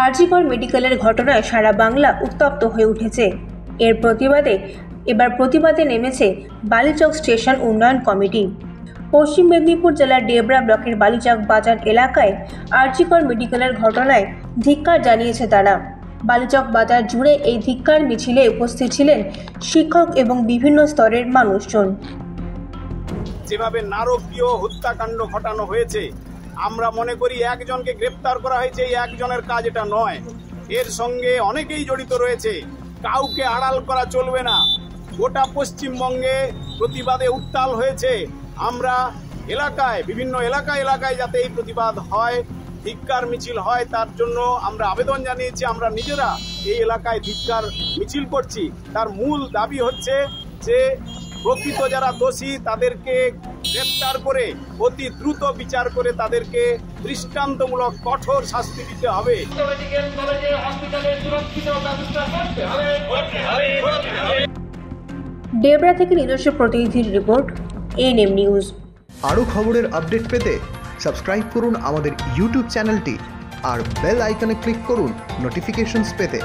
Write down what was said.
আরজিকর মেডিকেলের ঘটনায় সারা বাংলা উত্তপ্ত হয়ে উঠেছে। এবার প্রতিবাদে নেমেছে বালিচক স্টেশন উন্নয়ন কমিটি। পশ্চিম মেদিনীপুর জেলার ডেবরা ব্লকের বালিচক বাজার এলাকায় আরজিকর মেডিকেলের ঘটনায় ধিক্কার জানিয়েছে তারা। বালিচক বাজার জুড়ে এই ধিক্কার মিছিলে উপস্থিত ছিলেন শিক্ষক এবং বিভিন্ন স্তরের মানুষজন। যেভাবে নারকীয় হত্যাকাণ্ড ঘটানো হয়েছে, আমরা মনে করি একজনকে গ্রেপ্তার করা হয়েছে, এই একজনের কাজ এটা নয়, এর সঙ্গে অনেকেই জড়িত রয়েছে। কাউকে আড়াল করা চলবে না। গোটা পশ্চিমবঙ্গে প্রতিবাদে উত্তাল হয়েছে। আমরা বিভিন্ন এলাকায় যাতে এই প্রতিবাদ হয়, ধিক্কার মিছিল হয়, তার জন্য আমরা আবেদন জানিয়েছি। আমরা নিজেরা এই এলাকায় ধিক্কার মিছিল করছি। তার মূল দাবি হচ্ছে যে প্রকৃত যারা দোষী তাদেরকে গ্রেপ্তার করে অতি দ্রুত বিচার করে তাদেরকে দৃষ্টান্তমূলক কঠোর শাস্তি দিতে হবে। ডেবরা থেকে নিজস্ব প্রতিনিধির রিপোর্ট, এএনএম নিউজ। আরও খবরের আপডেট পেতে সাবস্ক্রাইব করুন আমাদের ইউটিউব চ্যানেলটি আর বেল আইকনে ক্লিক করুন নোটিফিকেশনস পেতে।